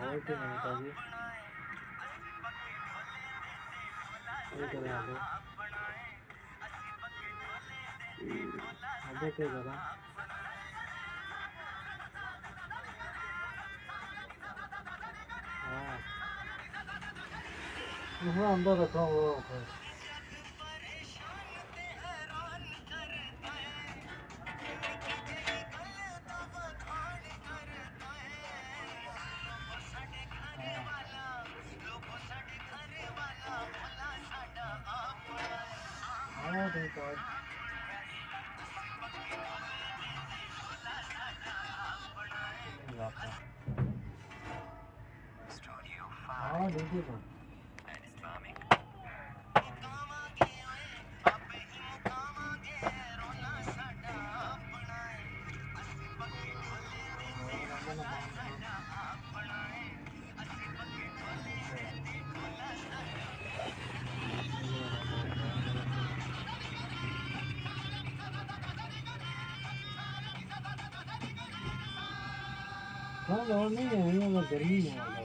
रोटी मिलता जी इधर आ लो अबे क्या करा हाँ वो अंदर रखा वो हाँ ठीक है हाँ ठीक है हाँ और नहीं है गर्मी है